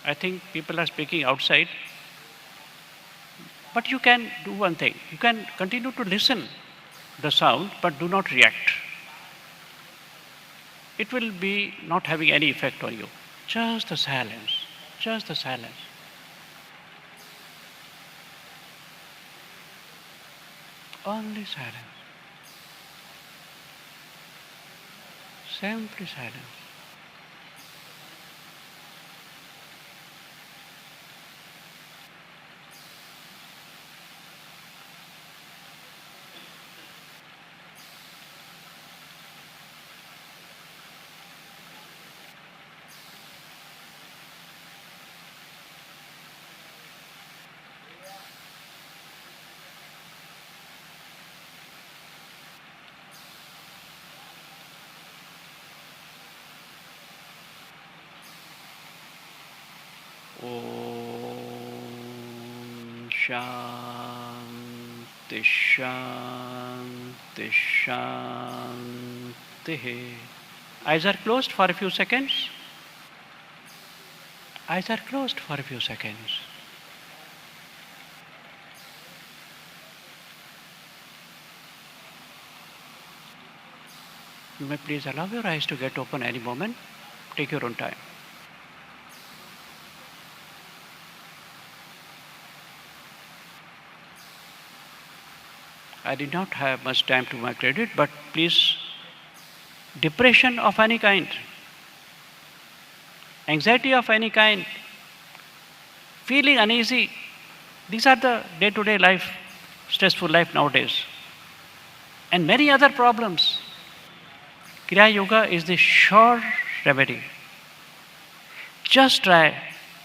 I think people are speaking outside. But you can do one thing. You can continue to listen the sound, but do not react. It will be not having any effect on you. Just the silence. Just the silence. Only silence. Simply silence. Om Shanti Shanti Shanti. Eyes are closed for a few seconds. Eyes are closed for a few seconds. You may please allow your eyes to get open any moment. Take your own time. I did not have much time to my credit, but please, depression of any kind, anxiety of any kind, feeling uneasy, these are the day-to-day life, stressful life nowadays. And many other problems. Kriya Yoga is the sure remedy. Just try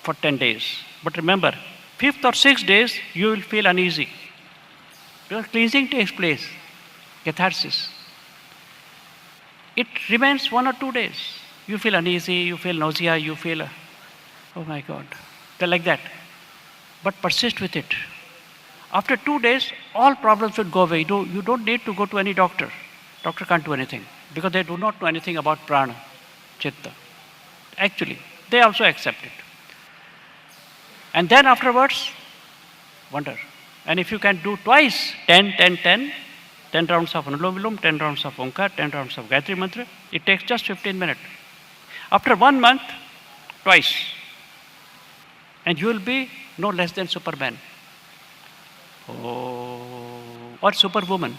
for 10 days. But remember, 5th or 6th days, you will feel uneasy. Because cleansing takes place, catharsis. It remains 1 or 2 days. You feel uneasy, you feel nausea, you feel, oh my God, they're like that. But persist with it. After 2 days, all problems will go away. You don't need to go to any doctor. Doctor can't do anything because they do not know anything about prana, chitta. Actually, they also accept it. And then afterwards, wonder. And if you can do twice, 10, 10, 10, 10 rounds of Anulom Vilom, 10 rounds of Omkar, 10 rounds of Gayatri Mantra, it takes just 15 minutes. After 1 month, twice. And you will be no less than Superman. Oh, or Superwoman.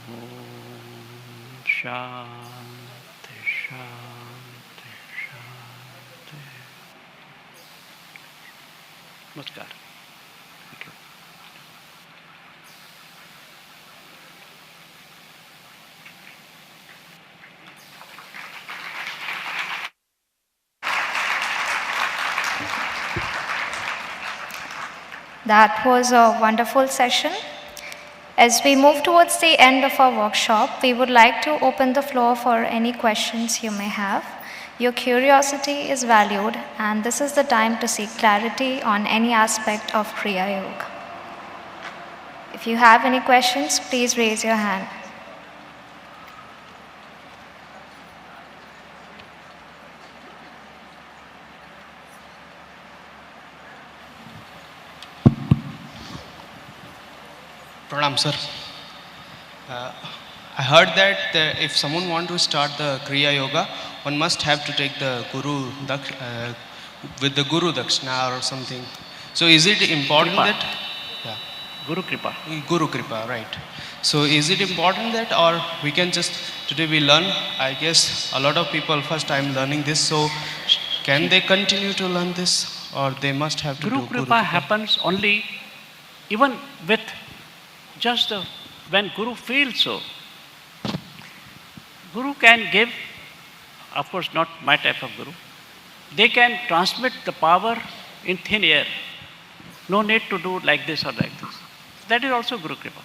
Om Shanti, Shanti, Shanti. Namaskar. Thank you. That was a wonderful session. As we move towards the end of our workshop, we would like to open the floor for any questions you may have. Your curiosity is valued, and this is the time to seek clarity on any aspect of Kriya Yoga. If you have any questions, please raise your hand. Pranam, sir. I heard that if someone wants to start the Kriya Yoga, one must have to take the with the Guru Dakshina or something. So is it important Kripa. that... Yeah. Guru Kripa. Guru Kripa, right. So is it important that, or we can just, today we learn, I guess a lot of people first time learning this, so can they continue to learn this, or they must have to Guru do Kripa happens only even with just when Guru feels so. Guru can give, of course not my type of Guru, they can transmit the power in thin air. No need to do like this or like this. That is also Guru Kripa.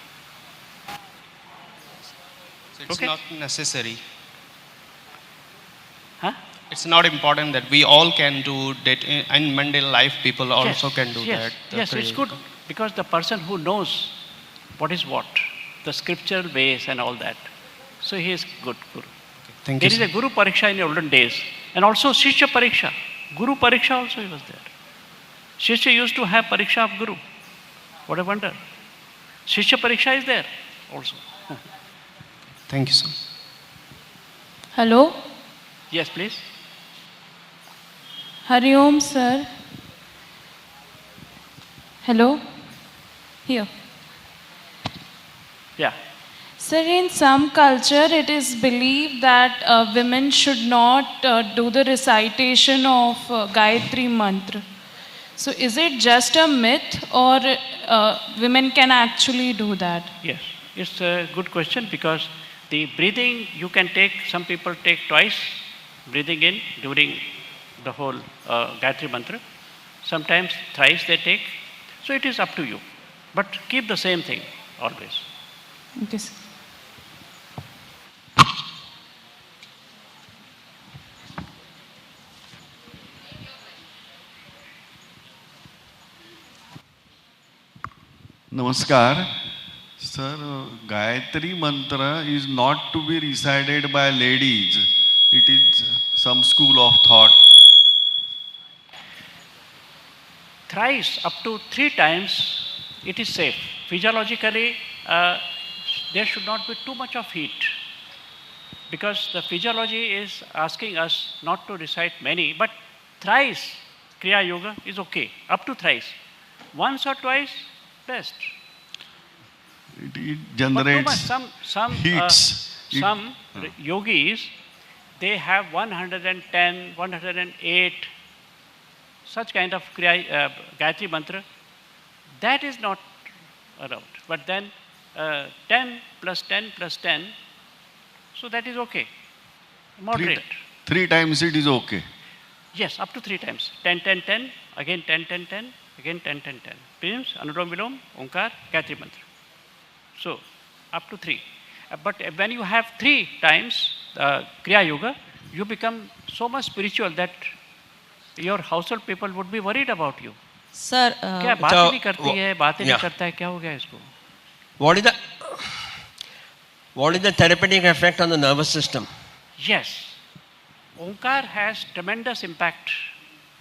So it's Okay. not necessary. Huh? It's not important that we all can do that. In mundane life, people also can do yes, that. Yes, it's good because the person who knows what is what, the scriptural ways and all that, so he is good Guru. Thank There you. is a Guru Pariksha in the olden days, and also Shishya Pariksha. Guru Pariksha also he was there. Shishya used to have Pariksha of Guru. What a wonder. Shishya Pariksha is there also. Thank you, sir. Hello. Yes, please. Hari Om, sir. Hello. Here. Yeah. Sir, in some culture, it is believed that women should not do the recitation of Gayatri Mantra. So, is it just a myth, or women can actually do that? Yes, it's a good question, because the breathing you can take, some people take twice, breathing in during the whole Gayatri Mantra. Sometimes thrice they take. So it is up to you. But keep the same thing always. Okay, sir. Namaskar. Sir, Gayatri Mantra is not to be recited by ladies. It is some school of thought. Thrice, up to 3 times, it is safe. Physiologically, there should not be too much of heat, because the physiology is asking us not to recite many, but thrice Kriya Yoga is okay, up to thrice. Once or twice, best. It But too much, generates heats. some yogis, they have 110, 108, such kind of Gayatri Mantra. That is not allowed. But then 10 plus 10 plus 10, so that is okay. Moderate. 3 times it is okay. Yes, up to 3 times. 10, 10, 10, again 10, 10, 10, again 10, 10, 10. Means Anulom Vilom, Onkar, Gayatri Mantra. So, up to 3. But when you have 3 times Kriya Yoga, you become so much spiritual that your household people would be worried about you. Sir, क्या बातें नहीं करती है, बातें नहीं करता है, क्या हो गया इसको? what is the therapeutic effect on the nervous system? Yes, Onkar has tremendous impact,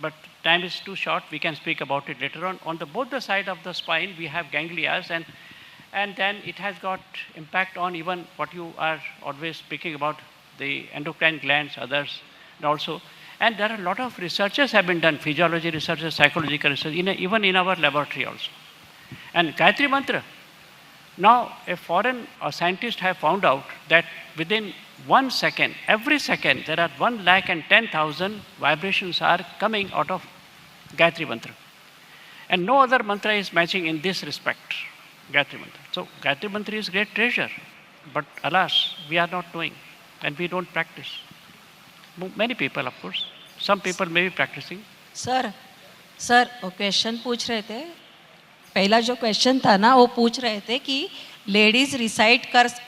but time is too short. We can speak about it later on. On both the side of the spine, we have ganglias, and then it has got impact on even what you are always speaking about, the endocrine glands, others, and also. And there are a lot of researches have been done, physiology researches, psychological research, even in our laboratory also. And Gayatri Mantra, now a foreign scientist have found out that within 1 second, every second, there are 110,000 vibrations are coming out of Gayatri Mantra. And no other mantra is matching in this respect, Gayatri Mantra. So Gayatri Mantra is great treasure, but alas, we are not doing, and we don't practice. Many people, of course. Some people may be practicing. Sir वो question पूछ रहे थे, पहला जो question था ना, वो पूछ रहे थे कि लेडीज रिसाइट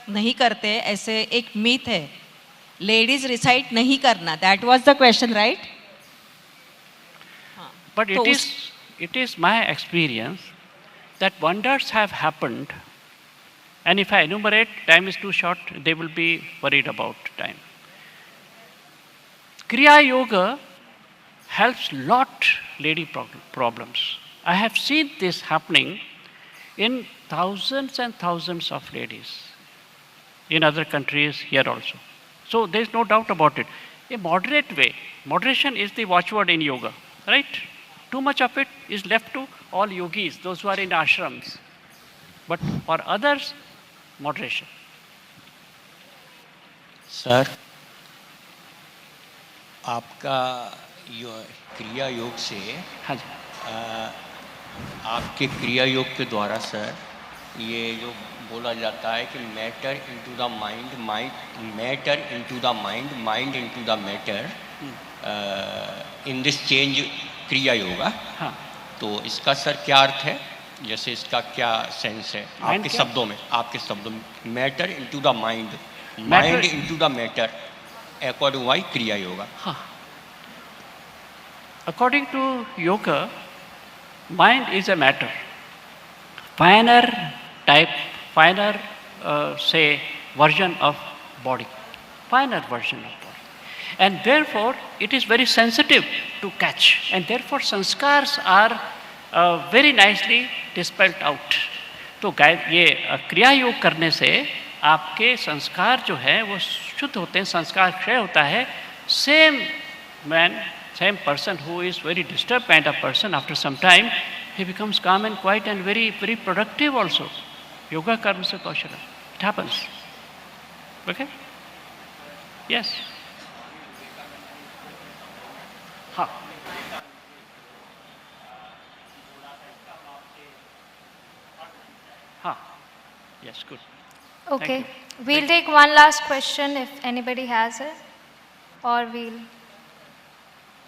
नहीं करते, ऐसे एक मीथ है, लेडीज रिसाइट नहीं करना. That was the question, right? But it is my experience that wonders have happened, and if I enumerate, time is too short, they will be worried about time. Kriya Yoga helps lot lady problems. I have seen this happening in thousands and thousands of ladies in other countries, here also. So there is no doubt about it. A moderate way. Moderation is the watchword in yoga, right? Too much of it is left to all yogis, those who are in ashrams. But for others, moderation. Sir, आपका क्रिया योग से, हाँ जी, आपके क्रिया योग के द्वारा सर, ये जो बोला जाता है कि matter into the mind, matter into the mind, mind into the matter, in this change क्रिया योगा. हाँ. तो इसका सर क्या अर्थ है? जैसे इसका क्या सेंस है आपके शब्दों में? Matter into the mind, mind into the matter, according by Kriya Yoga. हाँ. According to yoga, mind is a matter. Finer type, say, version of body. Finer version of body. And therefore, it is very sensitive to catch. And therefore, sanskars are very nicely dispelled out. तो ये क्रिया योग करने से आपके संस्कार जो है वो शुद्ध होते हैं, संस्कार क्षय होता है. Same man, same person who is very disturbed kind of person, after some time, he becomes calm and quiet and very, very productive also. Yoga karma se kaushala. It happens. Okay? Yes. हाँ. हाँ. Yes, good. Okay. We'll take one last question if anybody has it. Or we'll...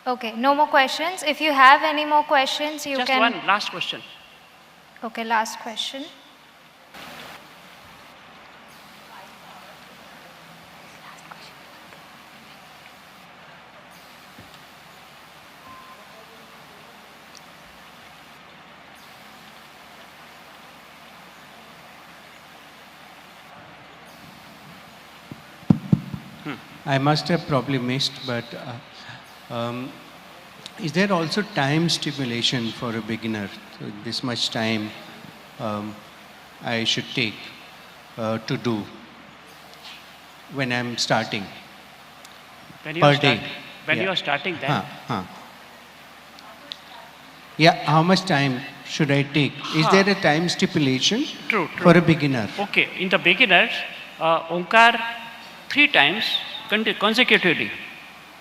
Okay, no more questions. If you have any more questions, you Just can... one last question. Okay, last question. I must have probably missed, but is there also time stipulation for a beginner? So this much time I should take to do when I'm starting per day? When you are starting, then? Yeah, how much time should I take? Is there a time stipulation True. for a beginner? Okay, in the beginners, Omkar 3 times consecutively,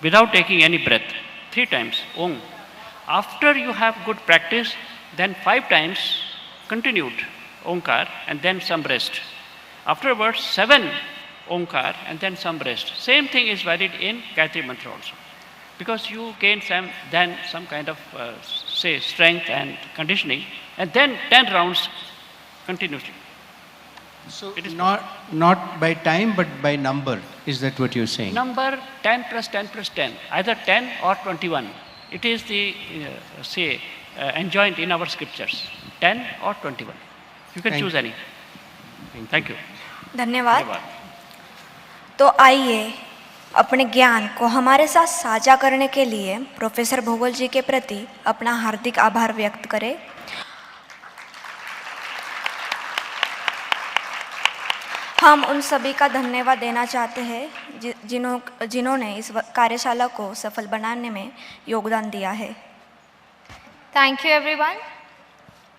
without taking any breath. 3 times, Om. After you have good practice, then 5 times continued Omkar and then some rest. Afterwards, 7 Omkar and then some rest. Same thing is valid in Gayatri Mantra also. Because you gain some kind of, say, strength and conditioning, and then 10 rounds continuously. So it is not by time, but by number. Is that what you're saying? Number 10 plus 10 plus 10, either 10 or 21. It is the, enjoined in our scriptures, 10 or 21. You can choose any. Thank you. धन्यवाद. तो आइए अपने ज्ञान को हमारे साथ साझा करने के लिए प्रोफेसर भोगल जी के प्रति अपना हार्दिक आभार व्यक्त करें. हम उन सभी का धन्यवाद देना चाहते हैं जिन्होंने इस कार्यशाला को सफल बनाने में योगदान दिया है. Thank you, everyone.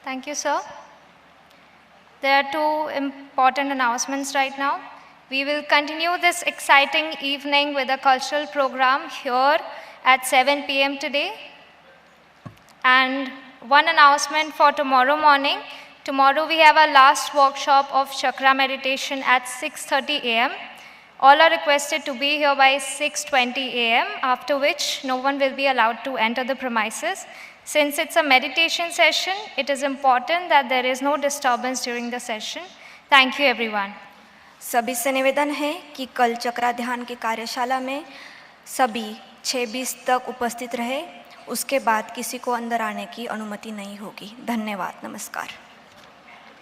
Thank you, sir. There are 2 important announcements right now. We will continue this exciting evening with a cultural program here at 7 p.m. today. And one announcement for tomorrow morning. Tomorrow we have our last workshop of chakra meditation at 6:30 a.m. All are requested to be here by 6:20 a.m., after which no one will be allowed to enter the premises. Since it's a meditation session, it is important that there is no disturbance during the session. Thank you, everyone. सभी से निवेदन है कि कल चक्रा ध्यान की कार्यशाला में सभी 6:20 तक उपस्थित रहे. उसके बाद किसी को अंदर आने की अनुमति नहीं होगी. धन्यवाद. नमस्कार.